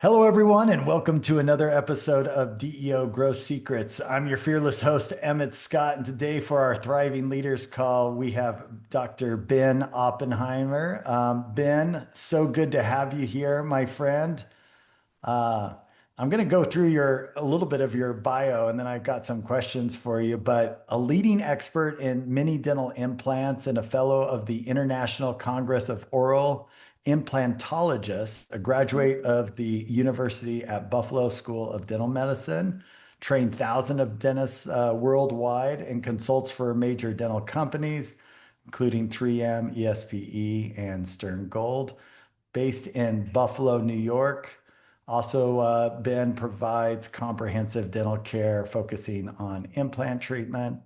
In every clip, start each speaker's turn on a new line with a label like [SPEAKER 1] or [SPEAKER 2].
[SPEAKER 1] Hello, everyone, and welcome to another episode of DEO Growth Secrets. I'm your fearless host, Emmett Scott, and today for our Thriving Leaders call, we have Dr. Ben Oppenheimer. Ben, so good to have you here, my friend. Uh, I'm going to go through a little bit of your bio, and then I've got some questions for you. But a leading expert in mini dental implants and a fellow of the International Congress of Oral Implantologists, a graduate of the University at Buffalo School of Dental Medicine, trained thousands of dentists worldwide, and consults for major dental companies, including 3M, ESPE, and Stern Gold, based in Buffalo, New York. Also, Ben provides comprehensive dental care focusing on implant treatment.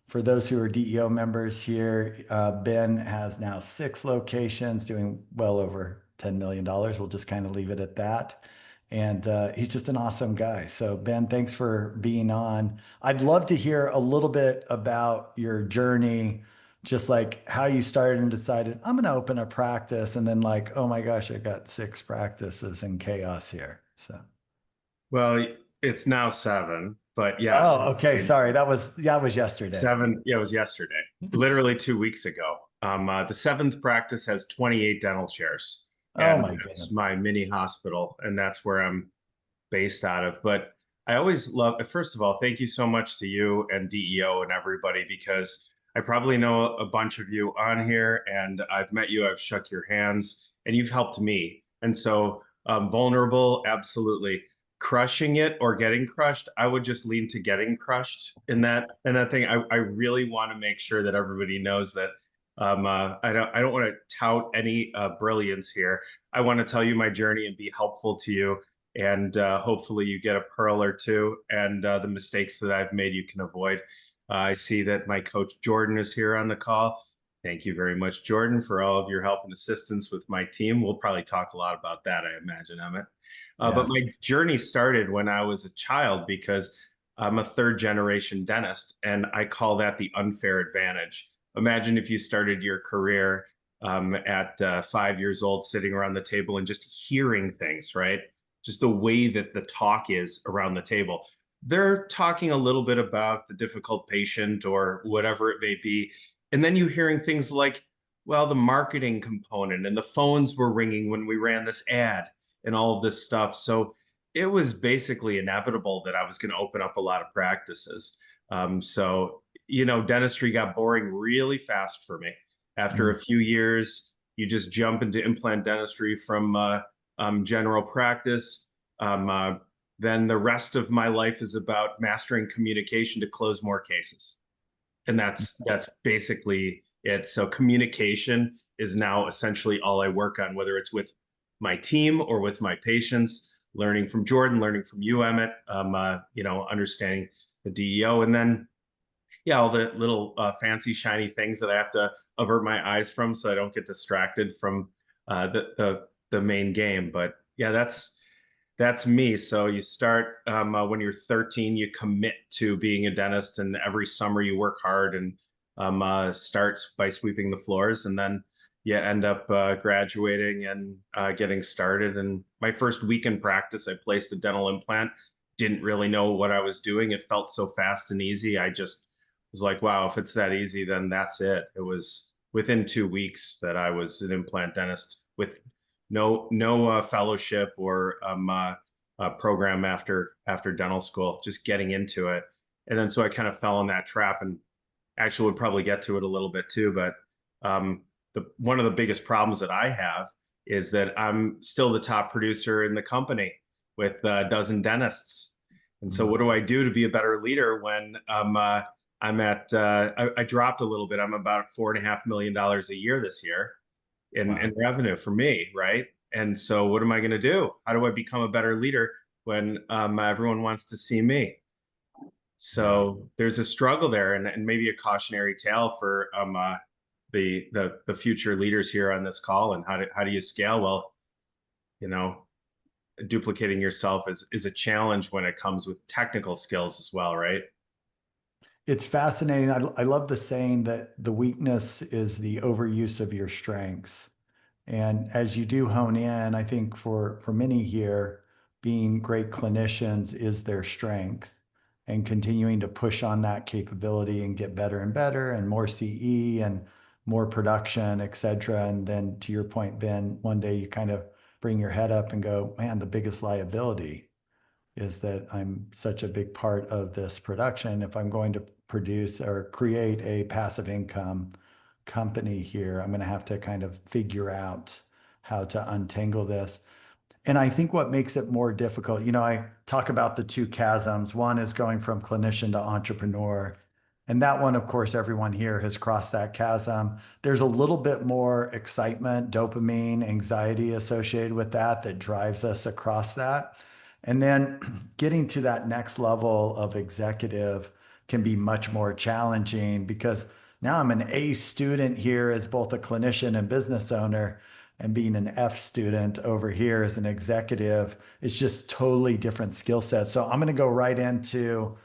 [SPEAKER 1] For those who are DEO members here, Ben has now 6 locations doing well over $10 million. We'll just kind of leave it at that. And he's just an awesome guy. So, Ben, thanks for being on. I'd love to hear a little bit about your journey, just like how you started and decided, I'm going to open a practice. And then, like, oh my gosh, I got 6 practices and chaos here. So,
[SPEAKER 2] Well, it's now seven, but yes,
[SPEAKER 1] oh, okay.
[SPEAKER 2] I-
[SPEAKER 1] Sorry. That was yesterday.
[SPEAKER 2] seven. Yeah, it was yesterday, literally 2 weeks ago. The seventh practice has 28 dental chairs,
[SPEAKER 1] Oh
[SPEAKER 2] and
[SPEAKER 1] my
[SPEAKER 2] that's
[SPEAKER 1] goodness.
[SPEAKER 2] my mini hospital, and that's where I'm based out of. But I always love, first of all, thank you so much to you and DEO and everybody because I probably know a bunch of you on here, and I've met you, I've shook your hands, and you've helped me. And so, vulnerable, absolutely. Crushing it or getting crushed, I would just lean to getting crushed in that thing. I really want to make sure that everybody knows that I don't want to tout any brilliance here. I want to tell you my journey and be helpful to you, and hopefully you get a pearl or two, and the mistakes that I've made you can avoid. I see that my coach Jordan is here on the call. Thank you very much, Jordan, for all of your help and assistance with my team. We'll probably talk a lot about that, I imagine, Emmett.
[SPEAKER 1] Yeah.
[SPEAKER 2] But my journey started when I was a child because I'm a third generation dentist, and I call that the unfair advantage. Imagine if you started your career at 5 years old, sitting around the table and just hearing things, right? Just the way that the talk is around the table. They're talking a little bit about the difficult patient or whatever it may be. And then you hearing things like, well, the marketing component and the phones were ringing when we ran this ad and all of this stuff. So it was basically inevitable that I was going to open up a lot of practices. Dentistry got boring really fast for me. After
[SPEAKER 1] Mm.
[SPEAKER 2] a few years, you just jump into implant dentistry from general practice. Um, uh, then the rest of my life is about mastering communication to close more cases, and that's basically it. So communication is now essentially all I work on, whether it's with my team or with my patients. Learning from Jordan, learning from you, Emmett. Understanding the DEO, and then yeah, all the little fancy shiny things that I have to avert my eyes from so I don't get distracted from the main game. But yeah, that's me. So you start when you're 13, you commit to being a dentist, and every summer you work hard and starts by sweeping the floors, and then you end up graduating and getting started. And my first week in practice, I placed a dental implant. Didn't really know what I was doing. It felt so fast and easy. I just was like, wow, if it's that easy, then that's it. It was within 2 weeks that I was an implant dentist with no fellowship or program after dental school, just getting into it. And then so I kind of fell in that trap, and actually would probably get to it a little bit too. But the one of the biggest problems that I have is that I'm still the top producer in the company with a dozen dentists. And so
[SPEAKER 1] Mm.
[SPEAKER 2] what do I do to be a better leader when I dropped a little bit. I'm about $4.5 million a year this year in
[SPEAKER 1] Wow.
[SPEAKER 2] revenue for me, right? And so what am I going to do? How do I become a better leader when everyone wants to see me?
[SPEAKER 1] Yeah.
[SPEAKER 2] So there's a struggle there, and maybe a cautionary tale for the future leaders here on this call. And how do you scale? Well, you know, duplicating yourself is a challenge when it comes with technical skills as well, right?
[SPEAKER 1] It's fascinating. I love the saying that the weakness is the overuse of your strengths. And as you do hone in, I think for many here, being great clinicians is their strength and continuing to push on that capability and get better and better and more CE and more production, et cetera. And then to your point, Ben, one day you kind of bring your head up and go, man, the biggest liability is that I'm such a big part of this production. If I'm going to produce or create a passive income company here, I'm going to have to kind of figure out how to untangle this. And I think what makes it more difficult, I talk about the two chasms. One is going from clinician to entrepreneur. And that one, of course, everyone here has crossed that chasm. There's a little bit more excitement, dopamine, anxiety associated with that that drives us across that. And then getting to that next level of executive can be much more challenging because now I'm an A student here as both a clinician and business owner, and being an F student over here as an executive is just totally different skill sets. So I'm going to go right into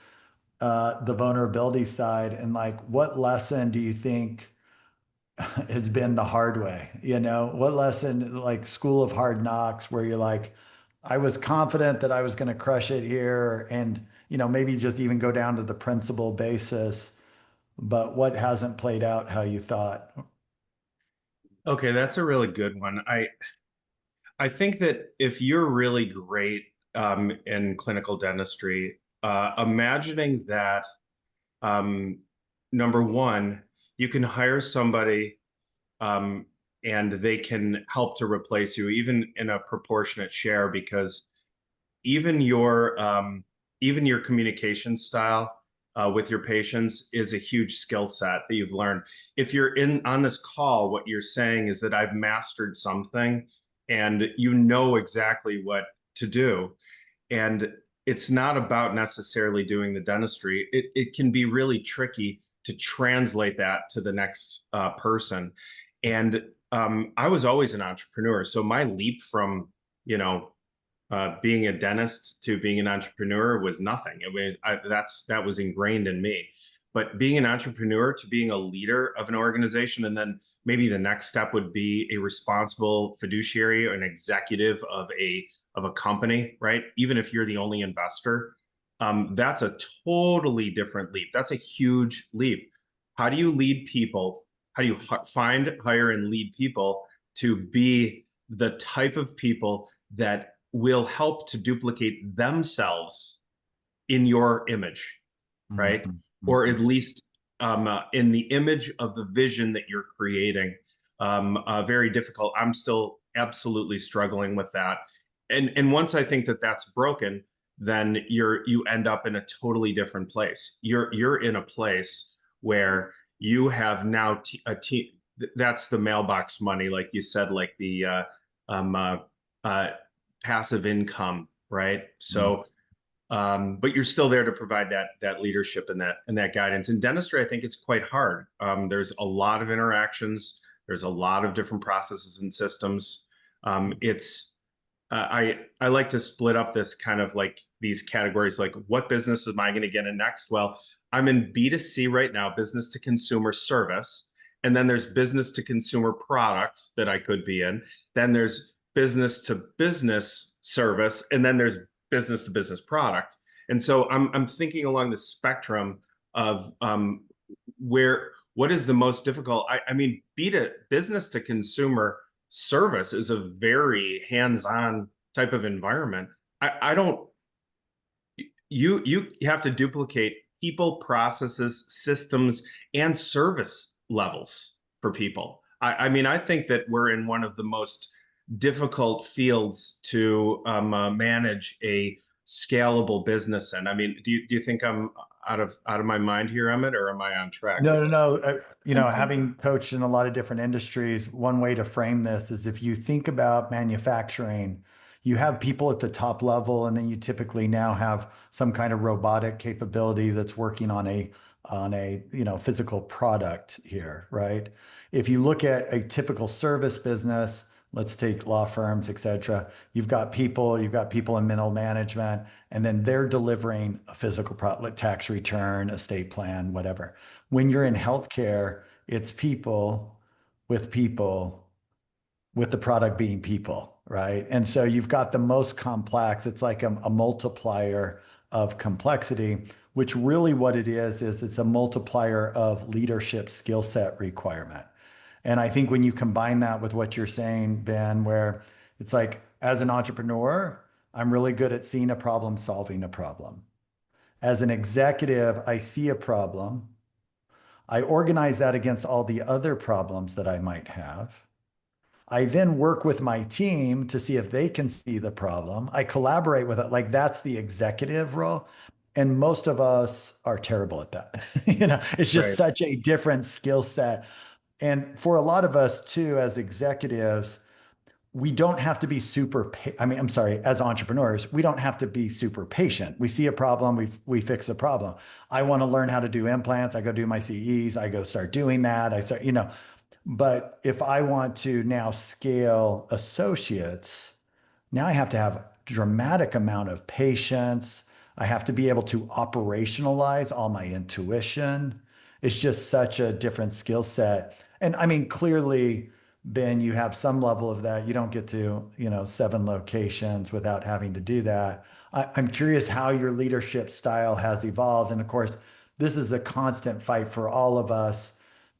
[SPEAKER 1] the vulnerability side and like, what lesson do you think has been the hard way? What lesson, like school of hard knocks, where you're like, I was confident that I was going to crush it here, and maybe just even go down to the principle basis, but what hasn't played out how you thought?
[SPEAKER 2] Okay, that's a really good one. I think that if you're really great in clinical dentistry, imagining that um, number one, you can hire somebody um, and they can help to replace you, even in a proportionate share, because even your communication style with your patients is a huge skill set that you've learned. If you're in on this call, what you're saying is that I've mastered something and you know exactly what to do. And it's not about necessarily doing the dentistry. It can be really tricky to translate that to the next person. And I was always an entrepreneur. So my leap from, you know, being a dentist to being an entrepreneur was nothing. That was ingrained in me. But being an entrepreneur to being a leader of an organization, and then maybe the next step would be a responsible fiduciary or an executive of a company, right? Even if you're the only investor, that's a totally different leap. That's a huge leap. How do you lead people? How do you find, hire, and lead people to be the type of people that will help to duplicate themselves in your image, right?
[SPEAKER 1] Mhm,
[SPEAKER 2] Or at
[SPEAKER 1] mhm.
[SPEAKER 2] least in the image of the vision that you're creating. Very difficult. I'm still absolutely struggling with that. And once I think that that's broken, then you end up in a totally different place. You're in a place where you have now a team. That's the mailbox money, like you said, like the um, uh, uh, passive income, right? So, but you're still there to provide that leadership and that guidance. In dentistry, I think it's quite hard. There's a lot of interactions. There's a lot of different processes and systems. It's I like to split up this kind of like these categories, like what business am I going to get in next? Well, I'm in B2C right now, business to consumer service. And then there's business to consumer products that I could be in. Then there's business to business service. And then there's business to business product. And so I'm thinking along the spectrum of what is the most difficult. I mean, business to consumer service is a very hands-on type of environment. I don't you have to duplicate people, processes, systems, and service levels for people. I mean, I think that we're in one of the most difficult fields to manage a scalable business. And I mean, do you think I'm out of my mind here, Emmett, or am I on track with
[SPEAKER 1] No, no,
[SPEAKER 2] this?
[SPEAKER 1] no. Having coached in a lot of different industries, one way to frame this is if you think about manufacturing, you have people at the top level, and then you typically now have some kind of robotic capability that's working on a physical product here, right? If you look at a typical service business, let's take law firms, et cetera, you've got people in middle management, and then they're delivering a physical product, like tax return, estate plan, whatever. When you're in healthcare, it's people with the product being people, right? And so you've got the most complex, it's like a multiplier of complexity, which really what it is it's a multiplier of leadership skill set requirement. And I think when you combine that with what you're saying, Ben, where it's like, as an entrepreneur, I'm really good at seeing a problem, solving a problem. As an executive, I see a problem. I organize that against all the other problems that I might have. I then work with my team to see if they can see the problem. I collaborate with it. Like that's the executive role. And most of us are terrible at that. It's just
[SPEAKER 2] Right.
[SPEAKER 1] such a different skill set. And for a lot of us too, as executives, we don't have to be I mean, I'm sorry, as entrepreneurs, we don't have to be super patient. We see a problem, we fix a problem. I want to learn how to do implants. I go do my CEs. I go start doing that. I start, but if I want to now scale associates, now I have to have dramatic amount of patience. I have to be able to operationalize all my intuition. It's just such a different skill set. And I mean, clearly, Ben, you have some level of that. You don't get to, 7 locations without having to do that. I'm curious how your leadership style has evolved. And of course, this is a constant fight for all of us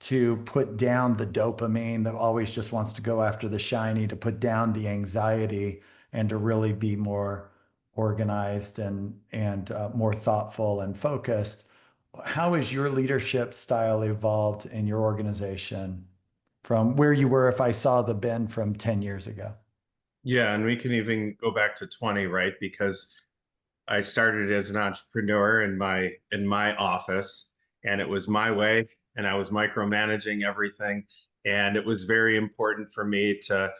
[SPEAKER 1] to put down the dopamine that always just wants to go after the shiny, to put down the anxiety and to really be more organized and more thoughtful and focused. How has your leadership style evolved in your organization from where you were if I saw the Ben from 10 years ago?
[SPEAKER 2] Yeah, and we can even go back to 20, right? Because I started as an entrepreneur in my office, and it was my way, and I was micromanaging everything, and it was very important for me to,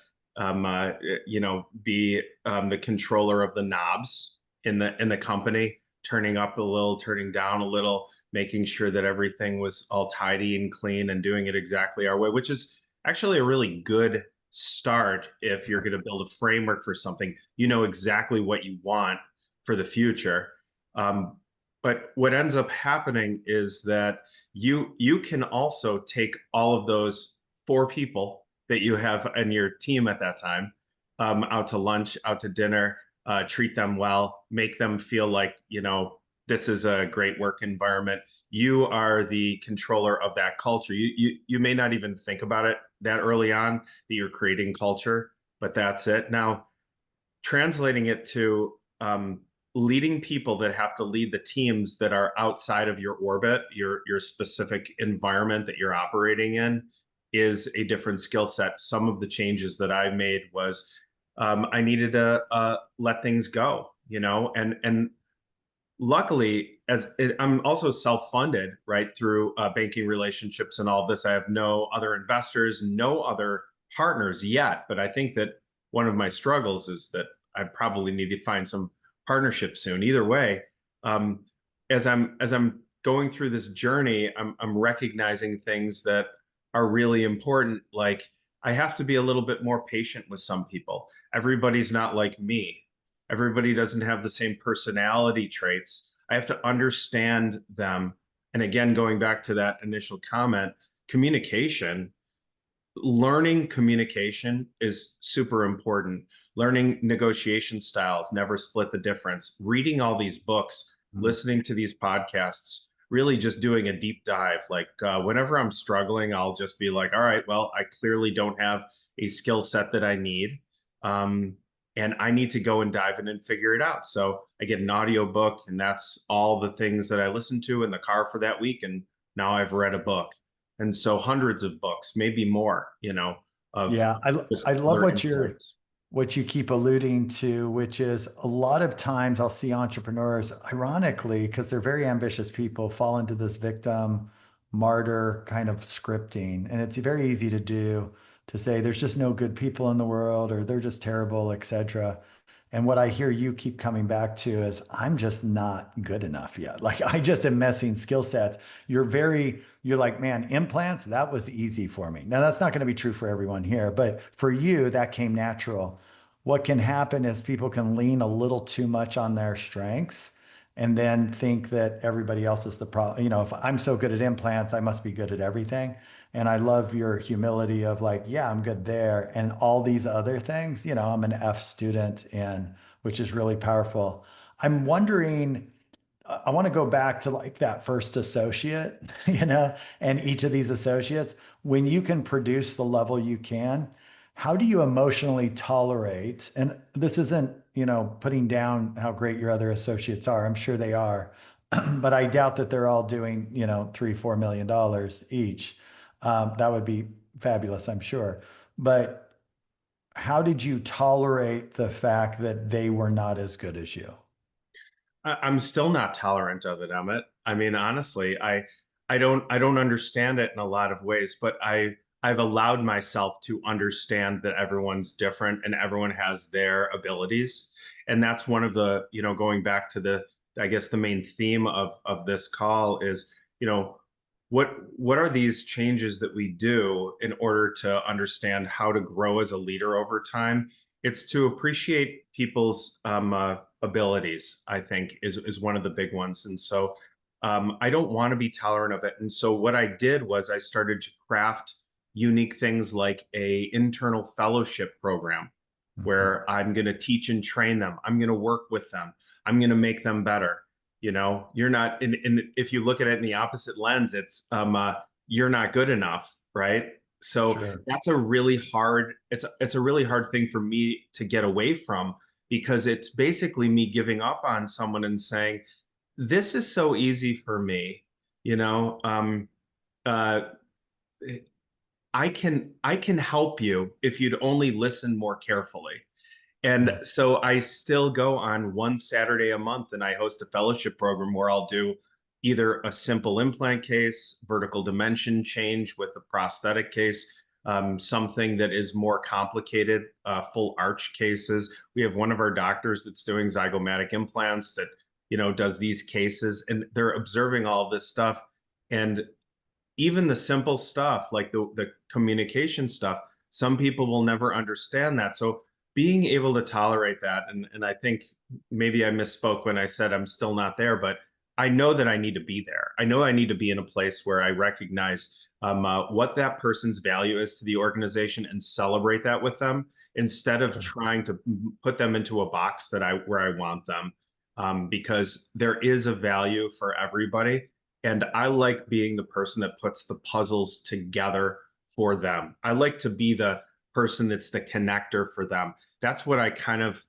[SPEAKER 2] be the controller of the knobs in the company, turning up a little, turning down a little, making sure that everything was all tidy and clean, and doing it exactly our way, which is actually a really good start if you're going to build a framework for something. You know exactly what you want for the future. Um, but what ends up happening is that you can also take all of those four people that you have in your team at that time, out to lunch, out to dinner, treat them well, make them feel like, this is a great work environment. You are the controller of that culture. You may not even think about it that early on that you're creating culture, but that's it. Now, translating it to leading people that have to lead the teams that are outside of your orbit, your specific environment that you're operating in, is a different skill set. Some of the changes that I made was I needed to let things go, and luckily, I'm also self-funded, right, through banking relationships and all this. I have no other investors, no other partners yet. But I think that one of my struggles is that I probably need to find some partnership soon. Either way, um, as I'm going through this journey, I'm recognizing things that are really important. Like I have to be a little bit more patient with some people. Everybody's not like me. Everybody doesn't have the same personality traits. I have to understand them. And again, going back to that initial comment, communication, learning communication is super important. Learning negotiation styles, never split the difference, reading all these books,
[SPEAKER 1] Mm.
[SPEAKER 2] listening to these podcasts, really just doing a deep dive. Like whenever I'm struggling, I'll just be like, all right, well, I clearly don't have a skill set that I need. Um, and I need to go and dive in and figure it out. So I get an audio book, and that's all the things that I listen to in the car for that week. And now I've read a book. And so hundreds of books, maybe more, of
[SPEAKER 1] Yeah,
[SPEAKER 2] just
[SPEAKER 1] I love
[SPEAKER 2] learning points.
[SPEAKER 1] what you keep alluding to, which is a lot of times I'll see entrepreneurs, ironically, because they're very ambitious people, fall into this victim martyr kind of scripting. And it's very easy to do to say there's just no good people in the world or they're just terrible, etc. And what I hear you keep coming back to is I'm just not good enough yet. Like I just am missing skill sets. You're like, man, implants, that was easy for me. Now that's not going to be true for everyone here, but for you, that came natural. What can happen is people can lean a little too much on their strengths and then think that everybody else is the problem. If I'm so good at implants, I must be good at everything. And I love your humility of like, yeah, I'm good there. And all these other things, I'm an F student in, which is really powerful. I'm wondering, I want to go back to like that first associate, and each of these associates, when you can produce the level you can, how do you emotionally tolerate? And this isn't, putting down how great your other associates are. I'm sure they are, but I doubt that they're all doing, $3, $4 million each. That would be fabulous, I'm sure. But how did you tolerate the fact that they were not as good as you?
[SPEAKER 2] I'm still not tolerant of it, Emmett. I mean, honestly, I don't understand it in a lot of ways, but I've allowed myself to understand that everyone's different and everyone has their abilities. And that's one of the, going back to the, I guess the main theme of this call is, you know, what are these changes that we do in order to understand how to grow as a leader over time? It's to appreciate people's abilities, I think, is one of the big ones. And so I don't want to be tolerant of it. And so what I did was I started to craft unique things like a internal fellowship program
[SPEAKER 1] Okay.
[SPEAKER 2] where I'm going to teach and train them. I'm going to work with them. I'm going to make them better. You're not in if you look at it in the opposite lens, it's you're not good enough, right? So
[SPEAKER 1] Sure.
[SPEAKER 2] that's a really hard it's a really hard thing for me to get away from because it's basically me giving up on someone and saying, this is so easy for me, you know. Uh I can help you if you'd only listen more carefully. And
[SPEAKER 1] Mm.
[SPEAKER 2] so I still go on one Saturday a month and I host a fellowship program where I'll do either a simple implant case, vertical dimension change with a prosthetic case, something that is more complicated, full arch cases. We have one of our doctors that's doing zygomatic implants that, does these cases and they're observing all this stuff. And even the simple stuff like the communication stuff, some people will never understand that. So being able to tolerate that, and I think maybe I misspoke when I said I'm still not there, but I know that I need to be there. I know I need to be in a place where I recognize what that person's value is to the organization and celebrate that with them instead of trying to put them into a box that I where I want them, because there is a value for everybody. And I like being the person that puts the puzzles together for them. I like to be the person that's the connector for them. That's what I kind of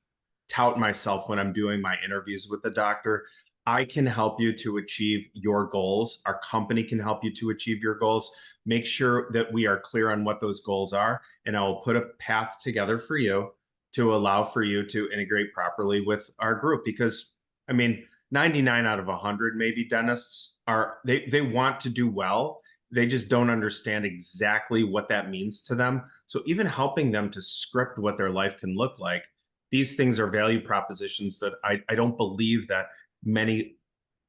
[SPEAKER 2] tout myself when I'm doing my interviews with the doctor. I can help you to achieve your goals. Our company can help you to achieve your goals. Make sure that we are clear on what those goals are. And I will put a path together for you to allow for you to integrate properly with our group. Because, I mean, 99 out of 100 maybe dentists are they want to do well, they just don't understand exactly what that means to them. So even helping them to script what their life can look like, these things are value propositions that I don't believe that many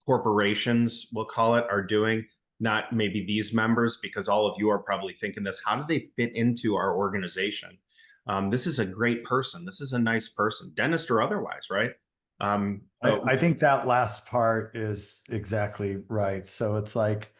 [SPEAKER 2] corporations, we'll call it, are doing. Not maybe these members, because all of you are probably thinking this, how do they fit into our organization? This is a great person, this is a nice person, dentist or otherwise, right? um,
[SPEAKER 1] I,
[SPEAKER 2] uh,
[SPEAKER 1] I think that last part is exactly right. So it's like,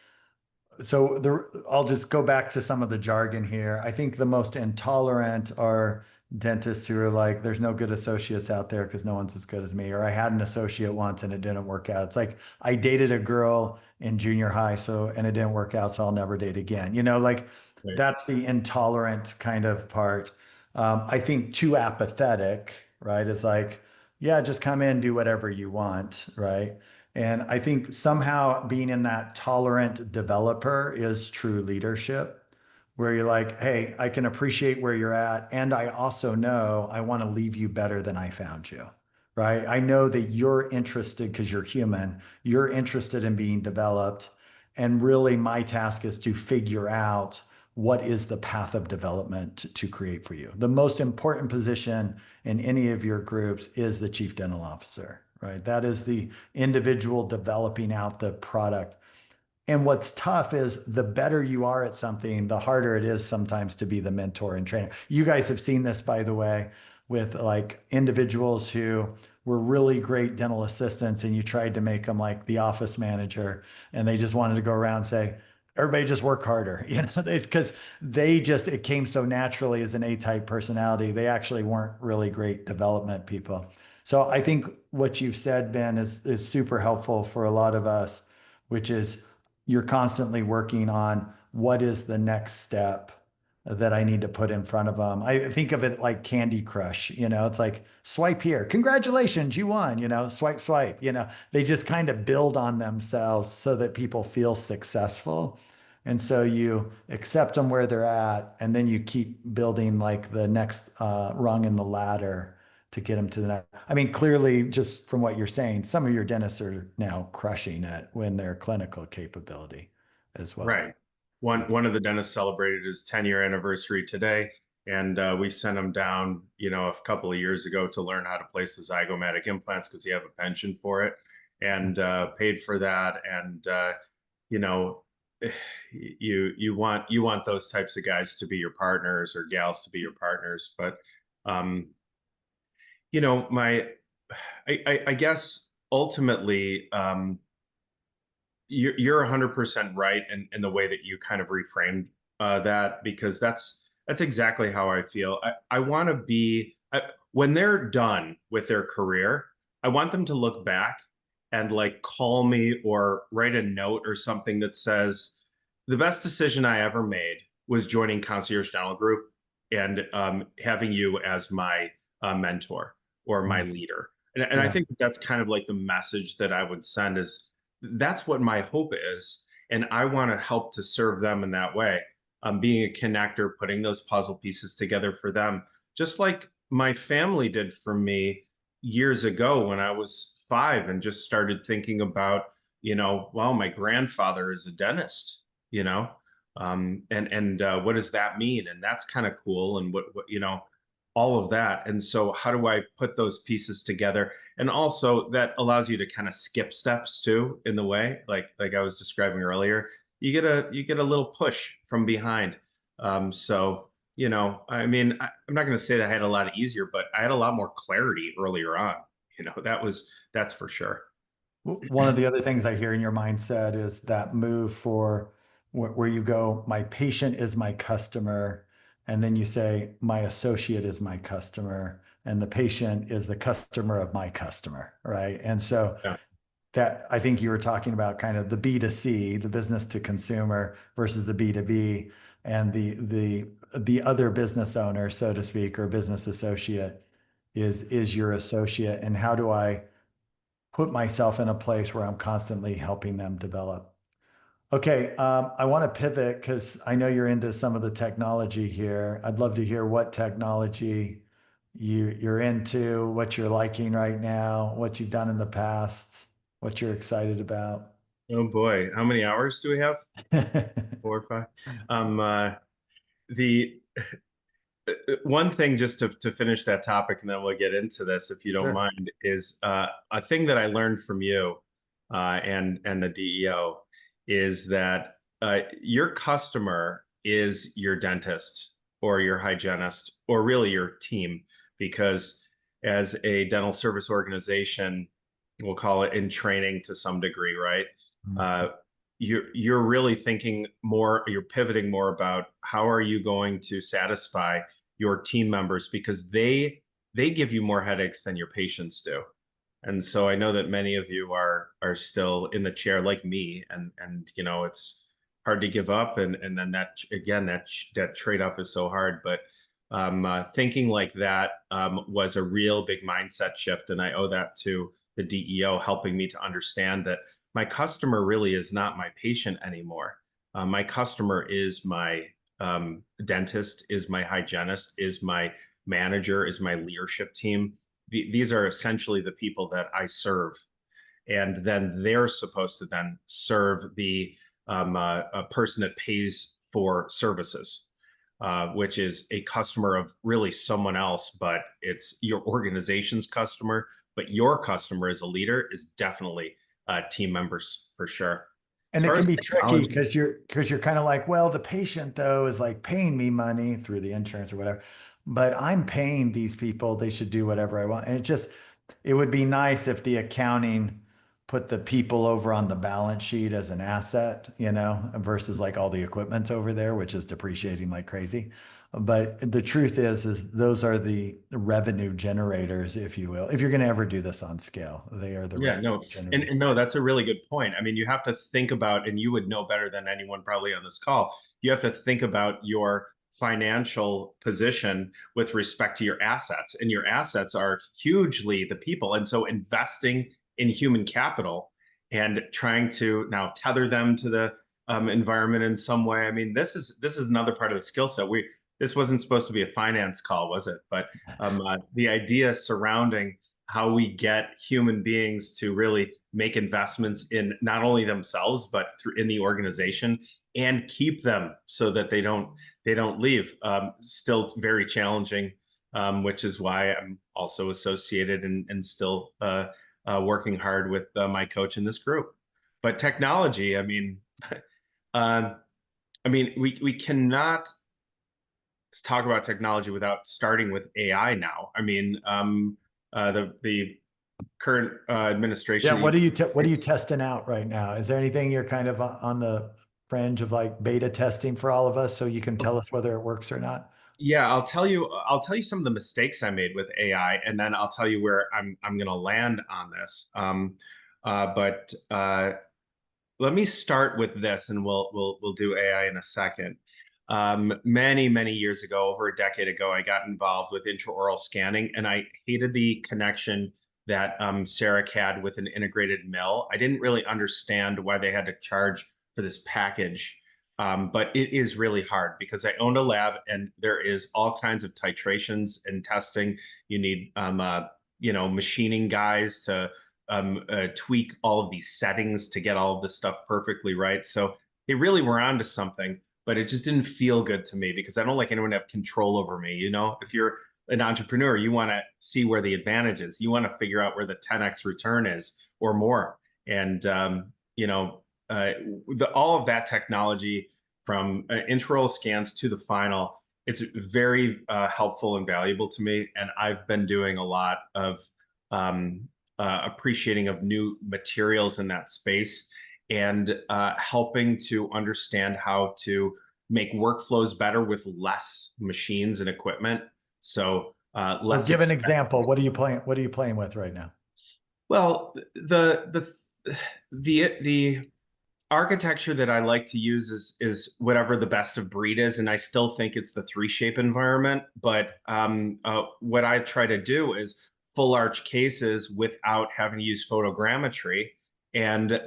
[SPEAKER 1] I'll just go back to some of the jargon here. I think the most intolerant are dentists who are like, there's no good associates out there because no one's as good as me. Or I had an associate once and it didn't work out. It's like I dated a girl in junior high, and it didn't work out, so I'll never date again. Like
[SPEAKER 2] right.
[SPEAKER 1] that's the intolerant kind of part. I think too apathetic, right? Is like, yeah, just come in, do whatever you want, right? And I think somehow being in that tolerant developer is true leadership, where you're like, hey, I can appreciate where you're at. And I also know I want to leave you better than I found you, right? I know that you're interested because you're human, you're interested in being developed. And really, my task is to figure out what is the path of development to create for you. The most important position in any of your groups is the chief dental officer, right? That is the individual developing out the product. And what's tough is the better you are at something, the harder it is sometimes to be the mentor and trainer. You guys have seen this, by the way, with like individuals who were really great dental assistants and you tried to make them like the office manager and they just wanted to go around and say, everybody just work harder, because it came so naturally as an A-type personality. They actually weren't really great development people. So I think what you've said, Ben, is super helpful for a lot of us, which is you're constantly working on what is the next step that I need to put in front of them. I think of it like Candy Crush, it's like swipe here. Congratulations, you won, swipe, swipe, they just kind of build on themselves so that people feel successful. And so you accept them where they're at, and then you keep building like the next rung in the ladder to get them to the next. I mean, clearly, just from what you're saying, some of your dentists are now crushing it when their clinical capability as well.
[SPEAKER 2] Right. One of the dentists celebrated his 10-year anniversary today, and we sent him down, a couple of years ago to learn how to place the zygomatic implants because he had a penchant for it, and paid for that. And you know, you want those types of guys to be your partners or gals to be your partners. But um, my I guess ultimately, you're 100% right in the way that you kind of reframed that, because that's exactly how I feel. I want to be when they're done with their career, I want them to look back and like call me or write a note or something that says the best decision I ever made was joining Concierge Dental Group and having you as my mentor or my
[SPEAKER 1] Mm.
[SPEAKER 2] leader. And I
[SPEAKER 1] Yeah.
[SPEAKER 2] think that's kind of like the message that I would send is that's what my hope is. And I want to help to serve them in that way. Being a connector, putting those puzzle pieces together for them, just like my family did for me years ago when I was 5 and just started thinking about, well, my grandfather is a dentist, and what does that mean? And that's kind of cool. And what, all of that. And so how do I put those pieces together? And also that allows you to kind of skip steps too in the way, like I was describing earlier. You get a little push from behind. So I mean, I'm not going to say that I had a lot easier, but I had a lot more clarity earlier on. That's for sure.
[SPEAKER 1] One of the other things I hear in your mindset is that move for where you go, my patient is my customer, and then you say, my associate is my customer, and the patient is the customer of my customer, right? And so
[SPEAKER 2] Yeah.
[SPEAKER 1] that I think you were talking about kind of the B2C, the business to consumer versus the B2B, and the other business owner, so to speak, or business associate is your associate, and how do I put myself in a place where I'm constantly helping them develop. Okay, I want to pivot because I know you're into some of the technology here. I'd love to hear what technology you're into, what you're liking right now, what you've done in the past, what you're excited about.
[SPEAKER 2] Oh boy, how many hours do we have? 4 or 5. The one thing just to finish that topic, and then we'll get into this, if you don't
[SPEAKER 1] Sure.
[SPEAKER 2] mind, is a thing that I learned from you and the DEO is that your customer is your dentist or your hygienist or really your team, because as a dental service organization, we'll call it in training to some degree, right? Uh, you're really thinking more, you're pivoting more about how are you going to satisfy your team members, because they give you more headaches than your patients do. And so I know that many of you are still in the chair like me, and it's hard to give up, and then that again that trade-off is so hard. But thinking like that was a real big mindset shift, and I owe that to the DEO helping me to understand that my customer really is not my patient anymore. My customer is my dentist, is my hygienist, is my manager, is my leadership team. These are essentially the people that I serve, and then they're supposed to then serve the a person that pays for services, which is a customer of really someone else, but it's your organization's customer. But your customer as a leader is definitely team members for sure. As
[SPEAKER 1] And it
[SPEAKER 2] far
[SPEAKER 1] can
[SPEAKER 2] as
[SPEAKER 1] be tricky
[SPEAKER 2] technology,
[SPEAKER 1] because you're kind of like, well, the patient though is like paying me money through the insurance or whatever, but I'm paying these people, they should do whatever I want. And it would be nice if the accounting put the people over on the balance sheet as an asset, versus like all the equipment's over there, which is depreciating like crazy. But the truth is those are the revenue generators, if you will. If you're going to ever do this on scale, they are the
[SPEAKER 2] Yeah,
[SPEAKER 1] revenue
[SPEAKER 2] no, and,
[SPEAKER 1] generators.
[SPEAKER 2] and no, that's a really good point. I mean, you have to think about, and you would know better than anyone probably on this call, you have to think about your financial position with respect to your assets, and your assets are hugely the people. And so investing in human capital and trying to now tether them to the environment in some way. I mean, this is another part of the skill set. This wasn't supposed to be a finance call, was it? But the idea surrounding how we get human beings to really make investments in not only themselves but in the organization and keep them so that they don't leave. Still very challenging, which is why I'm also associated and still working hard with my coach in this group. But technology, uh, we cannot talk about technology without starting with AI now. The current
[SPEAKER 1] Yeah,
[SPEAKER 2] administration.
[SPEAKER 1] what are you testing out right now? Is there anything you're kind of on the fringe of like beta testing for all of us so you can tell us whether it works or not?
[SPEAKER 2] Yeah, I'll tell you some of the mistakes I made with AI, and then I'll tell you where I'm going to land on this. But Let me start with this, and we'll do AI in a second. Many years ago, over a decade ago, I got involved with intraoral scanning, and I hated the connection that Sarah had with an integrated mill. I didn't really understand why they had to charge for this package, but it is really hard because I owned a lab, and there is all kinds of titrations and testing. You need machining guys to tweak all of these settings to get all of this stuff perfectly right. So they really were onto something, but it just didn't feel good to me because I don't like anyone to have control over me. If you're an entrepreneur, you want to see where the advantage is. You want to figure out where the 10x return is or more. And, all of that technology from intraoral scans to the final, it's very helpful and valuable to me. And I've been doing a lot of appreciating of new materials in that space and helping to understand how to make workflows better with less machines and equipment. So
[SPEAKER 1] So
[SPEAKER 2] less
[SPEAKER 1] give an example.
[SPEAKER 2] expenses.
[SPEAKER 1] What are you playing with right now?
[SPEAKER 2] Well, the architecture that I like to use is whatever the best of breed is, and I still think it's the three shape environment. But what I try to do is full arch cases without having to use photogrammetry, and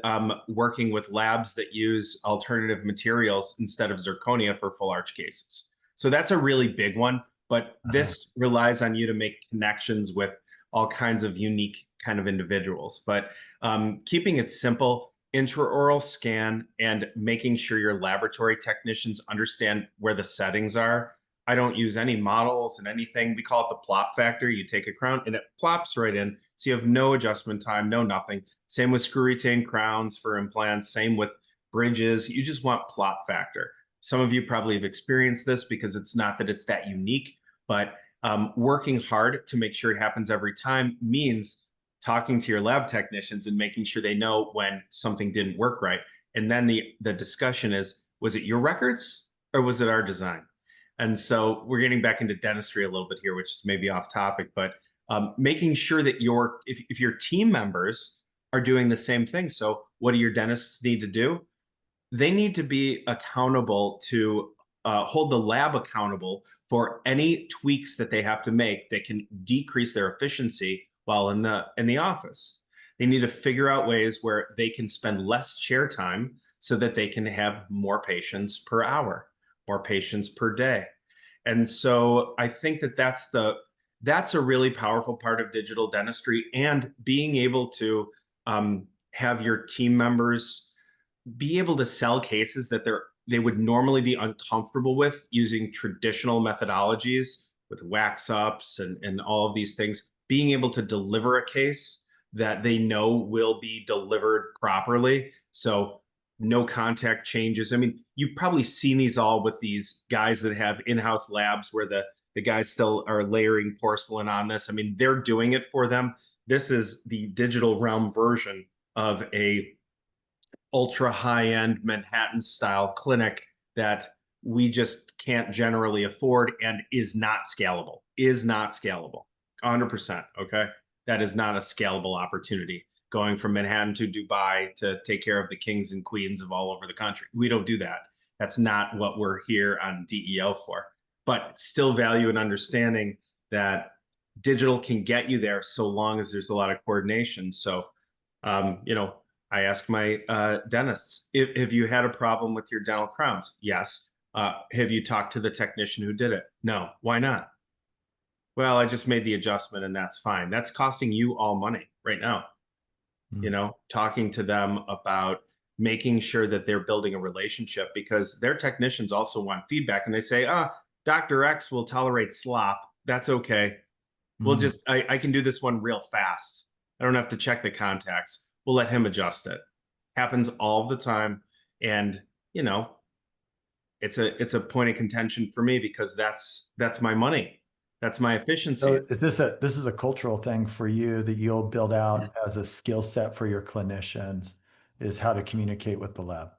[SPEAKER 2] working with labs that use alternative materials instead of zirconia for full arch cases. So that's a really big one. But
[SPEAKER 1] Uh-huh.
[SPEAKER 2] this relies on you to make connections with all kinds of unique kind of individuals. But keeping it simple, intraoral scan and making sure your laboratory technicians understand where the settings are. I don't use any models and anything. We call it the plop factor. You take a crown and it plops right in. So you have no adjustment time, no nothing. Same with screw retained crowns for implants. Same with bridges. You just want plop factor. Some of you probably have experienced this because it's not that it's that unique, but working hard to make sure it happens every time means talking to your lab technicians and making sure they know when something didn't work right. And then the discussion is, was it your records or was it our design? And so we're getting back into dentistry a little bit here, which is maybe off topic, but making sure that if your team members are doing the same thing. So what do your dentists need to do? They need to be accountable to hold the lab accountable for any tweaks that they have to make that can decrease their efficiency while in the office. They need to figure out ways where they can spend less chair time so that they can have more patients per hour, more patients per day. And so I think that that's a really powerful part of digital dentistry, and being able to have your team members be able to sell cases that they would normally be uncomfortable with using traditional methodologies with wax ups and all of these things, being able to deliver a case that they know will be delivered properly. So no contact changes. I mean, you've probably seen these all with these guys that have in-house labs where the guys still are layering porcelain on this. I mean, they're doing it for them. This is the digital realm version of a ultra high-end Manhattan style clinic that we just can't generally afford and is not scalable. 100%. Okay. That is not a scalable opportunity going from Manhattan to Dubai to take care of the kings and queens of all over the country. We don't do that. That's not what we're here on DEO for. But still value and understanding that digital can get you there so long as there's a lot of coordination. So, you know, I ask my dentists, have you had a problem with your dental crowns? Yes. Have you talked to the technician who did it? No. Why not? Well, I just made the adjustment and that's fine. That's costing you all money right now. You
[SPEAKER 1] Mm.
[SPEAKER 2] know, talking to them about making sure that they're building a relationship, because their technicians also want feedback and they say, Dr. X will tolerate slop. That's okay. We'll
[SPEAKER 1] Mm.
[SPEAKER 2] just, I can do this one real fast. I don't have to check the contacts. We'll let him adjust it. Happens all the time. And, you know, it's a point of contention for me because that's my money. That's my efficiency.
[SPEAKER 1] So this is a cultural thing for you that you'll build out as a skill set for your clinicians is how to communicate with the lab.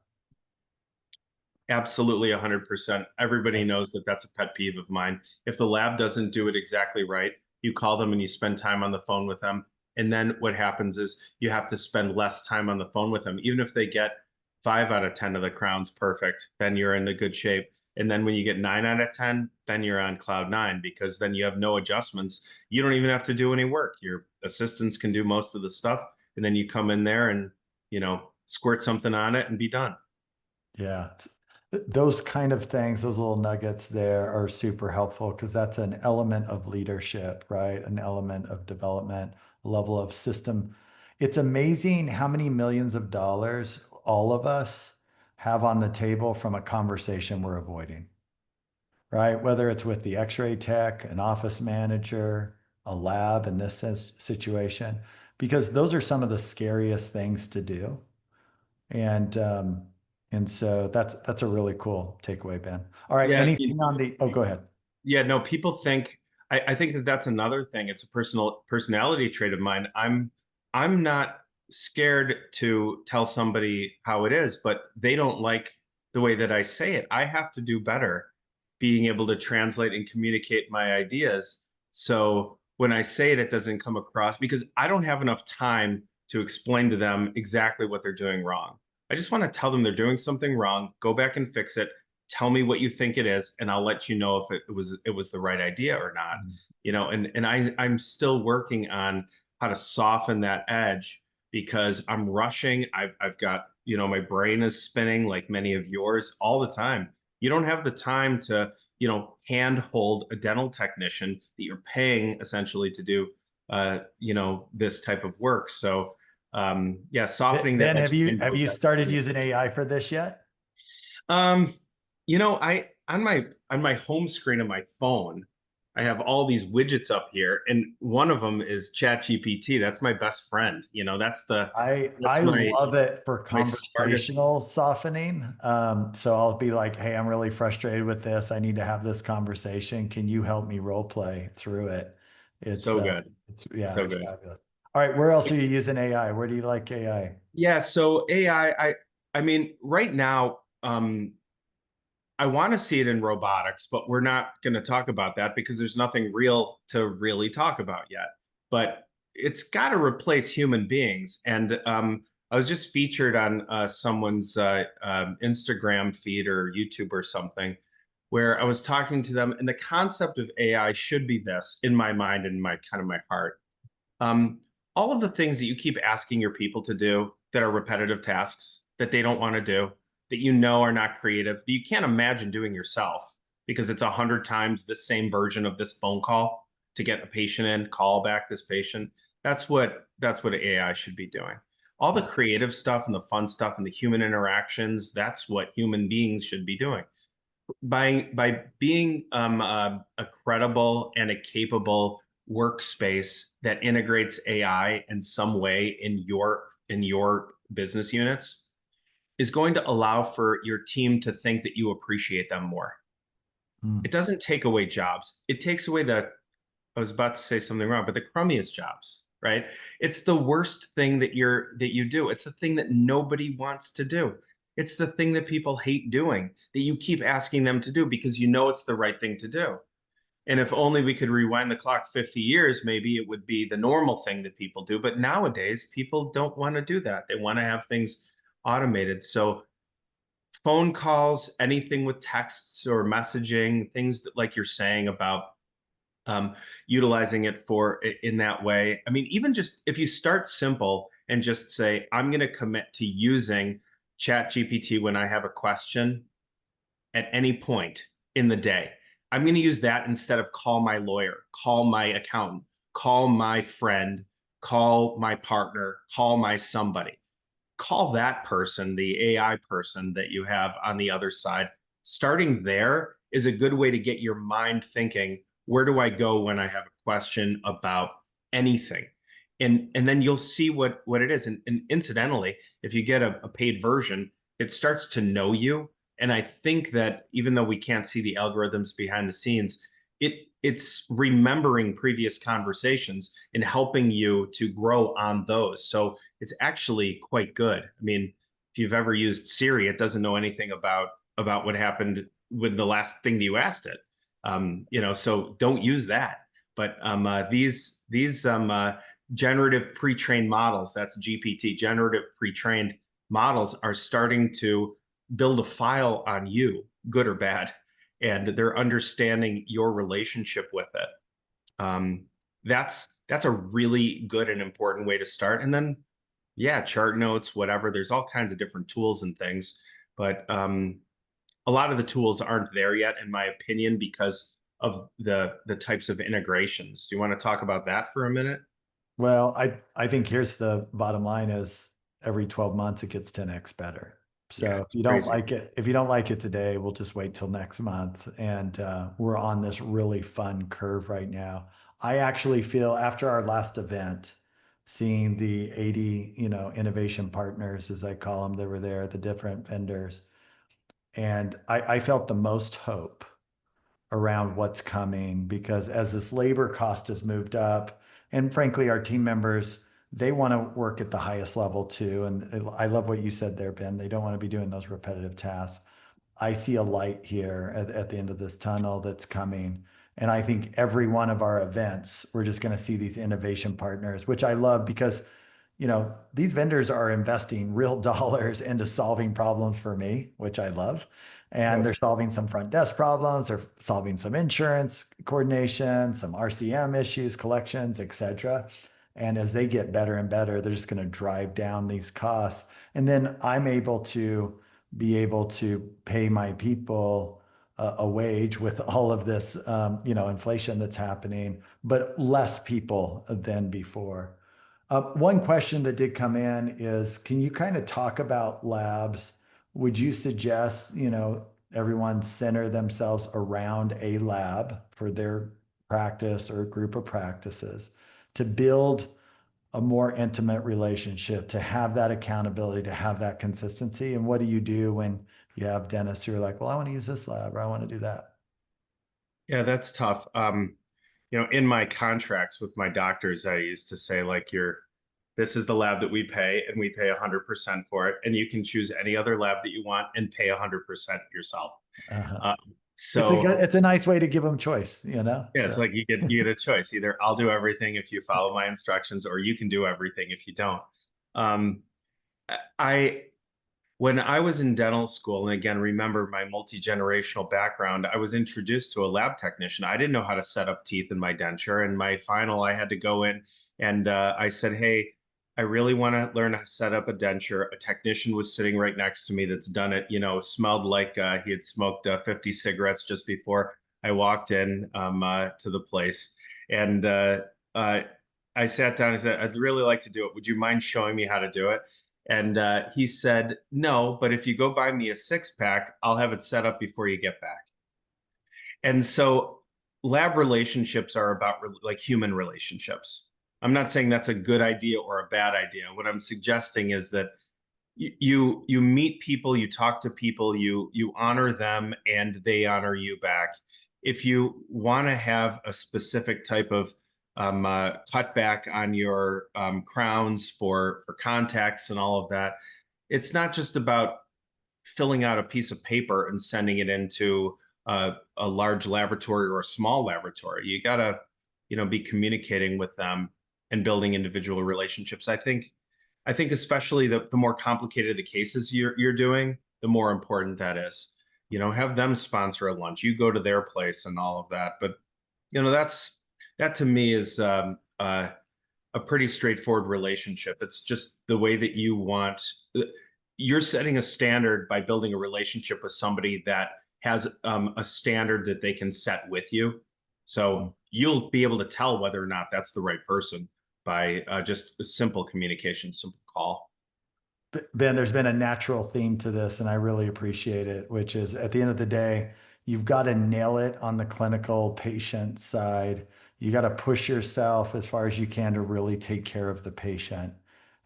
[SPEAKER 2] Absolutely 100%. Everybody knows that that's a pet peeve of mine. If the lab doesn't do it exactly right, you call them and you spend time on the phone with them. And then what happens is you have to spend less time on the phone with them. Even if they get 5 out of 10 of the crowns perfect, then you're in a good shape. And then when you get 9 out of 10, then you're on cloud nine, because then you have no adjustments. You don't even have to do any work. Your assistants can do most of the stuff. And then you come in there and, you know, squirt something on it and be done.
[SPEAKER 1] Yeah. Those kind of things, those little nuggets there are super helpful because that's an element of leadership, right? An element of development, a level of system. It's amazing how many millions of dollars all of us have on the table from a conversation we're avoiding, right? Whether it's with the x-ray tech, an office manager, a lab in this situation, because those are some of the scariest things to do. And so that's a really cool takeaway, Ben. All right,
[SPEAKER 2] Yeah,
[SPEAKER 1] anything on the, oh, go ahead.
[SPEAKER 2] yeah, no, people think, I think that that's another thing. It's a personality trait of mine. I'm not scared to tell somebody how it is, but they don't like the way that I say it. I have to do better being able to translate and communicate my ideas. So when I say it, it doesn't come across, because I don't have enough time to explain to them exactly what they're doing wrong. I just want to tell them they're doing something wrong, go back and fix it, tell me what you think it is, and I'll let you know if it was the right idea or not. You know, and I'm still working on how to soften that edge, because I'm rushing. I've got, you know, my brain is spinning like many of yours all the time. You don't have the time to, you know, hand hold a dental technician that you're paying essentially to do you know, this type of work. So yeah, softening that
[SPEAKER 1] Ben,
[SPEAKER 2] edge
[SPEAKER 1] have you started using AI for this yet?
[SPEAKER 2] Um, you know, I on my home screen of my phone, I have all these widgets up here, and one of them is ChatGPT. That's my best friend. You know,
[SPEAKER 1] I
[SPEAKER 2] that's
[SPEAKER 1] love it for
[SPEAKER 2] my smartest.
[SPEAKER 1] conversational softening. So I'll be like, hey, I'm really frustrated with this. I need to have this conversation. Can you help me role play through it? It's
[SPEAKER 2] So good,
[SPEAKER 1] yeah,
[SPEAKER 2] so
[SPEAKER 1] it's
[SPEAKER 2] good.
[SPEAKER 1] fabulous. All right, where else are you using AI? Where do you like AI?
[SPEAKER 2] Yeah, so AI, I mean, right now, I want to see it in robotics, but we're not going to talk about that because there's nothing real to really talk about yet. But it's got to replace human beings. And I was just featured on someone's Instagram feed or YouTube or something, where I was talking to them, and the concept of AI should be this in my mind and my kind of my heart. Um, all of the things that you keep asking your people to do that are repetitive tasks that they don't want to do, that you know are not creative, that you can't imagine doing yourself because it's 100 times the same version of this phone call to get a patient in, call back this patient. That's what AI should be doing. All the creative stuff and the fun stuff and the human interactions, that's what human beings should be doing. By being a credible and a capable workspace that integrates AI in some way in your business units, is going to allow for your team to think that you appreciate them more.
[SPEAKER 1] Hmm.
[SPEAKER 2] It doesn't take away jobs. It takes away I was about to say something wrong, but the crummiest jobs. right? It's the worst thing that you do. It's the thing that nobody wants to do. It's the thing that people hate doing, that you keep asking them to do because you know it's the right thing to do. And if only we could rewind the clock 50 years, maybe it would be the normal thing that people do. But nowadays, people don't want to do that. They want to have things automated. So phone calls, anything with texts or messaging, things that, like you're saying about um, utilizing it for in that way. I mean, even just if you start simple and just say, I'm going to commit to using Chat GPT when I have a question at any point in the day. I'm going to use that instead of call my lawyer, call my accountant, call my friend, call my partner, call my somebody. Call that person, the AI person that you have on the other side. Starting there is a good way to get your mind thinking, where do I go when I have a question about anything? And then you'll see what it is. And incidentally, if you get a paid version, it starts to know you. And I think that even though we can't see the algorithms behind the scenes, it's remembering previous conversations and helping you to grow on those. So it's actually quite good. I mean, if you've ever used Siri, it doesn't know anything about what happened with the last thing that you asked it. So don't use that. But these generative pre-trained models, that's GPT, generative pre-trained models, are starting to build a file on you, good or bad, and they're understanding your relationship with it. Um, that's a really good and important way to start. And then, yeah, chart notes, whatever. There's all kinds of different tools and things, but a lot of the tools aren't there yet, in my opinion, because of the types of integrations. Do you want to talk about that for a minute?
[SPEAKER 1] Well, I think here's the bottom line is every 12 months it gets 10x better.
[SPEAKER 2] Yeah,
[SPEAKER 1] So
[SPEAKER 2] it's crazy.
[SPEAKER 1] if you don't like it today, we'll just wait till next month. And we're on this really fun curve right now. I actually feel after our last event, seeing the 80, innovation partners, as I call them, that were there, the different vendors, and I felt the most hope around what's coming because as this labor cost has moved up, and frankly, our team members, they want to work at the highest level too. And I love what you said there, Ben. They don't want to be doing those repetitive tasks. I see a light here at the end of this tunnel that's coming. And I think every one of our events, we're just going to see these innovation partners, which I love because these vendors are investing real dollars into solving problems for me, which I love. And
[SPEAKER 2] That's
[SPEAKER 1] they're solving some front desk problems, they're solving some insurance coordination, some RCM issues, collections, et cetera. And as they get better and better, they're just going to drive down these costs. And then I'm able to be able to pay my people a wage with all of this, inflation that's happening, but less people than before. One question that did come in is, can you kind of talk about labs? Would you suggest, everyone center themselves around a lab for their practice or group of practices to build a more intimate relationship, to have that accountability, to have that consistency? And what do you do when you have dentists who are like, well, I want to use this lab or I want to do that?
[SPEAKER 2] Yeah, that's tough. In my contracts with my doctors, I used to say, like, this is the lab that we pay, and we pay 100% for it, and you can choose any other lab that you want and pay 100% yourself.
[SPEAKER 1] Uh-huh.
[SPEAKER 2] Um, so
[SPEAKER 1] It's a nice way to give them choice,
[SPEAKER 2] yeah, it's
[SPEAKER 1] So,
[SPEAKER 2] like you get a choice. Either I'll do everything if you follow my instructions, or you can do everything if you don't. Um, I When I was in dental school, and again, remember my multi-generational background, I was introduced to a lab technician. I didn't know how to set up teeth in my denture. And my final, I had to go in and I said, hey, I really want to learn how to set up a denture. A technician was sitting right next to me that's done it, smelled like he had smoked 50 cigarettes just before I walked in to the place. And uh, I sat down and said, I'd really like to do it. Would you mind showing me how to do it? And he said, no, but if you go buy me a six pack, I'll have it set up before you get back. And so lab relationships are about like human relationships. I'm not saying that's a good idea or a bad idea. What I'm suggesting is that you meet people, you talk to people, you honor them, and they honor you back. If you want to have a specific type of cut back on your crowns for contacts and all of that. It's not just about filling out a piece of paper and sending it into a large laboratory or a small laboratory. You gotta, be communicating with them and building individual relationships. I think especially the more complicated the cases you're doing, the more important that is. Have them sponsor a lunch. You go to their place and all of that. But that to me is a pretty straightforward relationship. It's just the way that you want. You're setting a standard by building a relationship with somebody that has a standard that they can set with you. So you'll be able to tell whether or not that's the right person by just a simple communication, simple call.
[SPEAKER 1] Ben, there's been a natural theme to this, and I really appreciate it, which is at the end of the day, you've got to nail it on the clinical patient side. You got to push yourself as far as you can to really take care of the patient.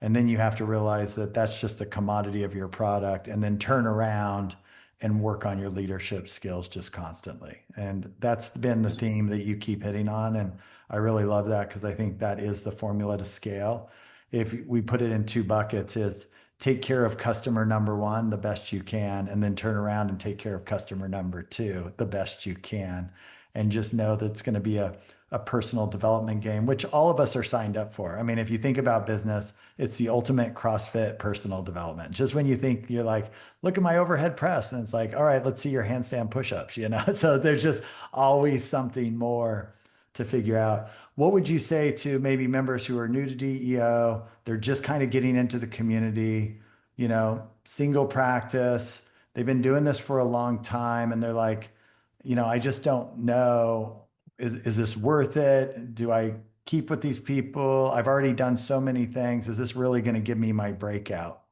[SPEAKER 1] And then you have to realize that that's just the commodity of your product, and then turn around and work on your leadership skills just constantly. And that's been the theme that you keep hitting on. And I really love that because I think that is the formula to scale. If we put it in two buckets, is take care of customer number one the best you can, and then turn around and take care of customer number two the best you can. And just know that it's going to be a personal development game, which all of us are signed up for. I mean, if you think about business, it's the ultimate CrossFit personal development. Just when you think you're like, look at my overhead press, and it's like, all right, let's see your handstand push-ups. So there's just always something more to figure out. What would you say to maybe members who are new to DEO? They're just kind of getting into the community, single practice. They've been doing this for a long time and they're like, I just don't know. Is this worth it? Do I keep with these people? I've already done so many things. Is this really going to give me my breakout?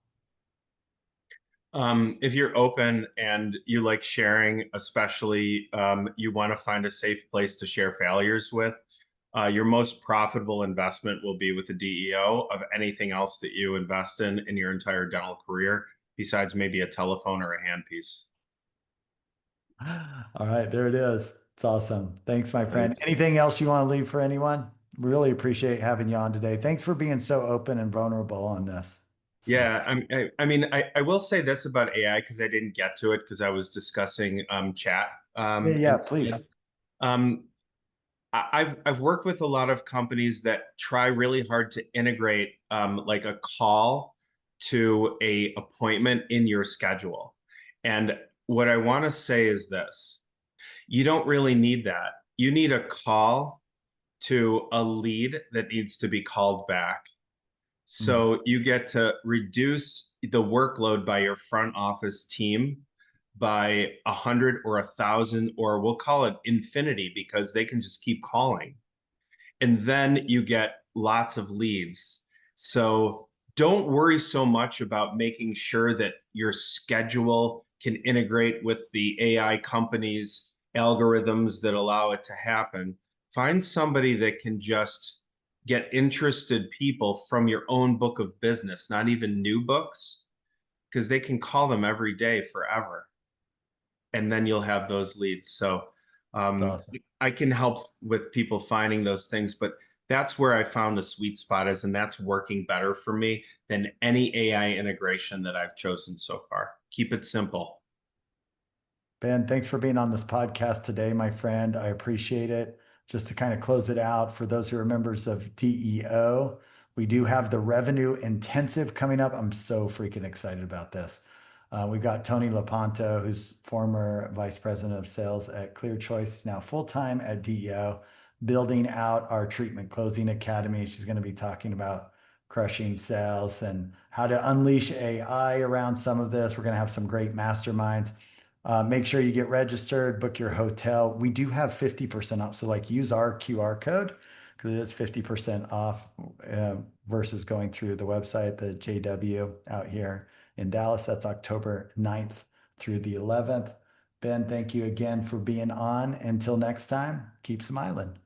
[SPEAKER 2] If you're open and you like sharing, especially you want to find a safe place to share failures with, your most profitable investment will be with the DEO of anything else that you invest in your entire dental career, besides maybe a telephone or a handpiece.
[SPEAKER 1] All right, there it is. It's awesome. Thanks, my friend.
[SPEAKER 2] Thanks.
[SPEAKER 1] Anything else you want to leave for anyone? Really appreciate having you on today. Thanks for being so open and vulnerable on this. So,
[SPEAKER 2] Yeah, I mean, I will say this about AI because I didn't get to it because I was discussing chat.
[SPEAKER 1] yeah, yeah,
[SPEAKER 2] And
[SPEAKER 1] please.
[SPEAKER 2] um, I've worked with a lot of companies that try really hard to integrate like a call to a appointment in your schedule. And what I want to say is this: you don't really need that. You need a call to a lead that needs to be called back.
[SPEAKER 1] Mm,
[SPEAKER 2] So you get to reduce the workload by your front office team by 100 or 1,000, or we'll call it infinity because they can just keep calling. And then you get lots of leads. So don't worry so much about making sure that your schedule can integrate with the AI companies' algorithms that allow it to happen. Find somebody that can just get interested people from your own book of business, not even new books, because they can call them every day forever. And then you'll have those leads. So
[SPEAKER 1] it's
[SPEAKER 2] um,
[SPEAKER 1] awesome.
[SPEAKER 2] I can help with people finding those things, but that's where I found the sweet spot is, and that's working better for me than any AI integration that I've chosen so far. Keep it simple.
[SPEAKER 1] Ben, thanks for being on this podcast today, my friend. I appreciate it. Just to kind of close it out, for those who are members of DEO, we do have the revenue intensive coming up. I'm so freaking excited about this. We've got Tony Laponto, who's former vice president of sales at Clear Choice, now full-time at DEO, building out our treatment closing academy. She's going to be talking about crushing sales and how to unleash AI around some of this. We're going to have some great masterminds. Make sure you get registered, book your hotel. We do have 50% off. So like use our QR code because it is 50% off versus going through the website, the JW out here in Dallas. That's October 9th through the 11th. Ben, thank you again for being on. Until next time, keep smiling.